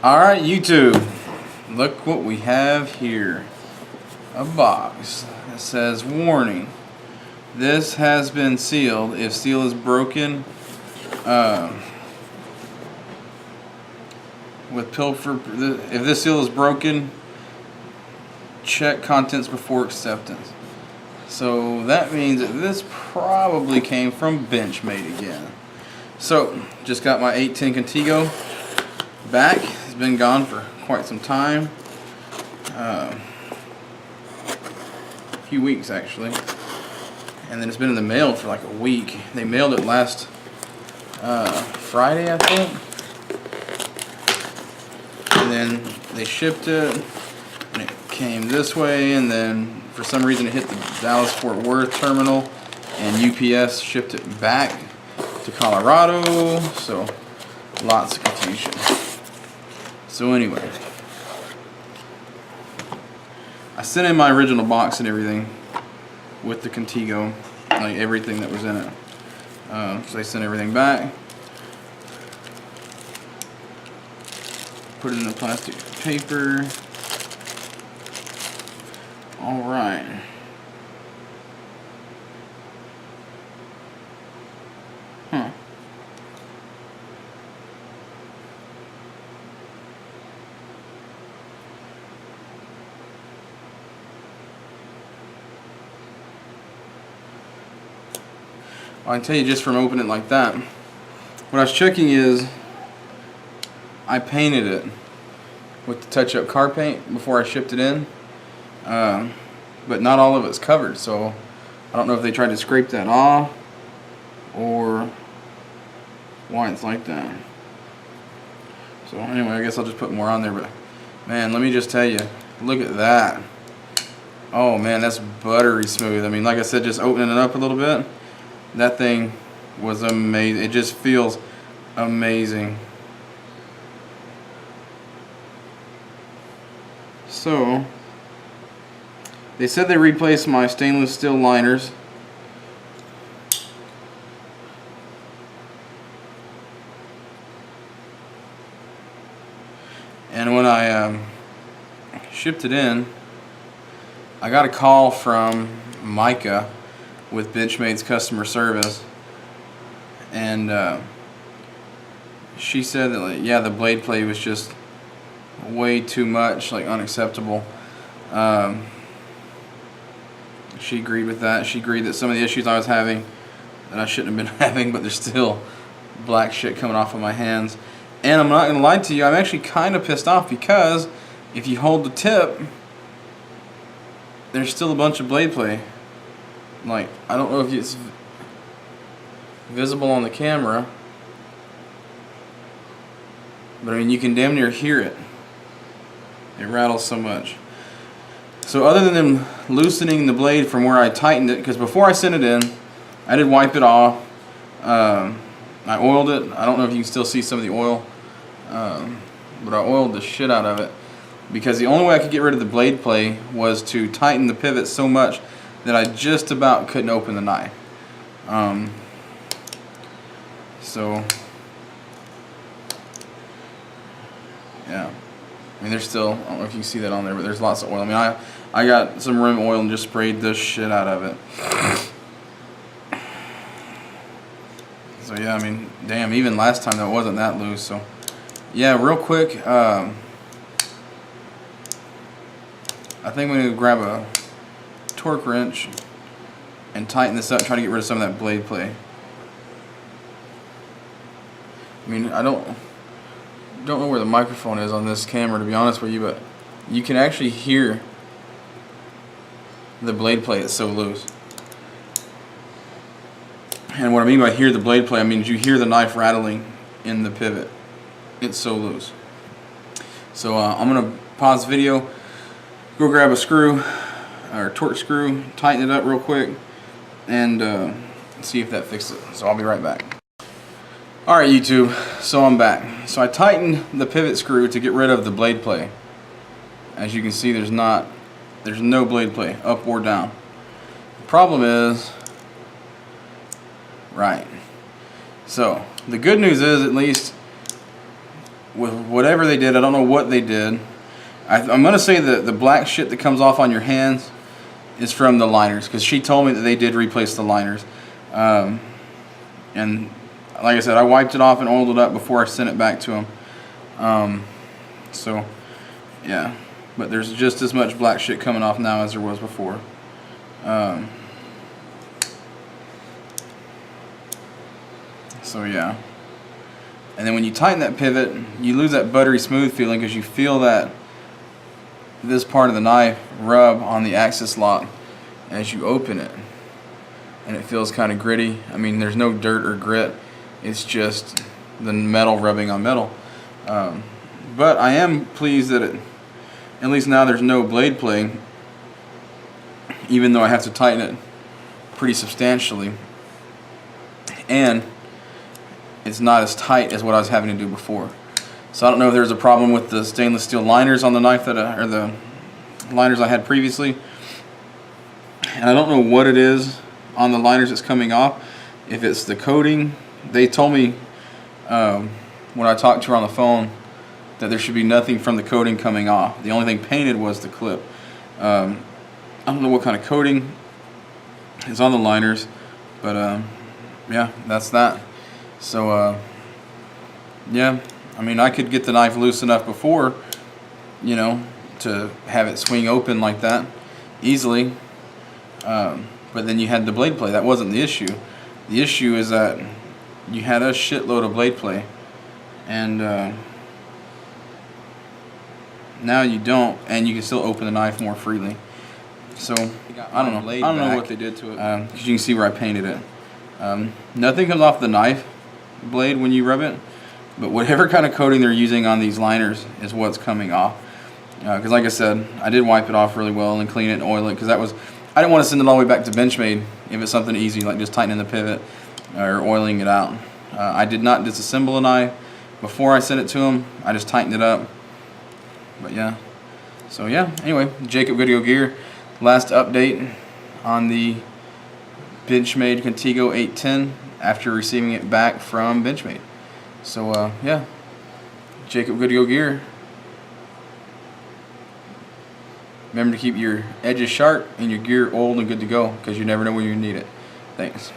Alright, YouTube, look what we have here. A box that says, warning, this has been sealed. If seal is broken, if this seal is broken, check contents before acceptance. So that means that this probably came from Benchmade again. So, just got my 810 Contego back. It's been gone for quite some time. A few weeks actually. And then it's been in the mail for like a week. They mailed it last Friday, I think. And then they shipped it. And it came this way. And then for some reason it hit the Dallas-Fort Worth terminal. And UPS shipped it back to Colorado. So, lots of confusion. So anyway, I sent in my original box and everything with the Contego, like everything that was in it. So I sent everything back, put it in the plastic paper. All right. I can tell you just from opening it like that, what I was checking is I painted it with the touch-up car paint before I shipped it in, but not all of it's covered, so I don't know if they tried to scrape that off or why it's like that. So anyway, I guess I'll just put more on there, but man, let me just tell you, look at that. Oh man, that's buttery smooth. I mean, like I said, just opening it up a little bit, that thing was amazing. It just feels amazing. So, they said they replaced my stainless steel liners. And when I shipped it in, I got a call from Micah with Benchmade's customer service, and she said that, like, yeah, the blade play was just way too much, like unacceptable. She agreed with that. She agreed that some of the issues I was having that I shouldn't have been having, but there's still black shit coming off of my hands. And I'm not gonna lie to you, I'm actually kind of pissed off because if you hold the tip, there's still a bunch of blade play. Like, I don't know if it's visible on the camera, but I mean, you can damn near hear it. It rattles so much. So other than them loosening the blade from where I tightened it, because before I sent it in, I did wipe it off. I oiled it. I don't know if you can still see some of the oil, but I oiled the shit out of it, because the only way I could get rid of the blade play was to tighten the pivot so much that I just about couldn't open the knife. So, yeah. I mean, there's still, I don't know if you can see that on there, but there's lots of oil. I mean, I got some rim oil and just sprayed the shit out of it. So, yeah, I mean, damn, even last time that wasn't that loose. So, yeah, real quick, I think we need to grab a torque wrench and tighten this up, try to get rid of some of that blade play. I mean, I don't know where the microphone is on this camera, to be honest with you, but you can actually hear the blade play. It's so loose. And what I mean by hear the blade play, I mean you hear the knife rattling in the pivot. It's so loose. So I'm gonna pause the video, go grab a screw or torque screw, tighten it up real quick, and see if that fixes it. So I'll be right back. Alright, YouTube, so I'm back. So I tightened the pivot screw to get rid of the blade play. As you can see, there's no blade play, up or down. The problem is, right, so the good news is, at least with whatever they did, I don't know what they did. I'm going to say that the black shit that comes off on your hands is from the liners, because she told me that they did replace the liners. And like I said, I wiped it off and oiled it up before I sent it back to them. So, yeah. But there's just as much black shit coming off now as there was before. So, yeah. And then when you tighten that pivot, you lose that buttery smooth feeling, because you feel that this part of the knife rub on the axis lock as you open it. And it feels kind of gritty. I mean, there's no dirt or grit. It's just the metal rubbing on metal. But I am pleased that at least now there's no blade play, even though I have to tighten it pretty substantially. And it's not as tight as what I was having to do before. So I don't know if there's a problem with the stainless steel liners on the knife or the liners I had previously. And I don't know what it is on the liners that's coming off. If it's the coating. They told me when I talked to her on the phone that there should be nothing from the coating coming off. The only thing painted was the clip. I don't know what kind of coating is on the liners, but yeah, that's that. So yeah, I mean, I could get the knife loose enough before, you know, to have it swing open like that easily, but then you had the blade play. That wasn't the issue. The issue is that you had a shitload of blade play, and now you don't, and you can still open the knife more freely. So I don't know what they did to it, because you can see where I painted it. Nothing comes off the knife blade when you rub it, but whatever kind of coating they're using on these liners is what's coming off. Because like I said, I did wipe it off really well and clean it and oil it, because I didn't want to send it all the way back to Benchmade if it's something easy like just tightening the pivot or oiling it out. I did not disassemble a knife before I sent it to them. I just tightened it up. But yeah, so yeah, anyway, Jacob Video Gear, last update on the Benchmade Contego 810 after receiving it back from Benchmade. So yeah, Jacob Video Gear. Remember to keep your edges sharp and your gear oiled and good to go, because you never know when you need it. Thanks.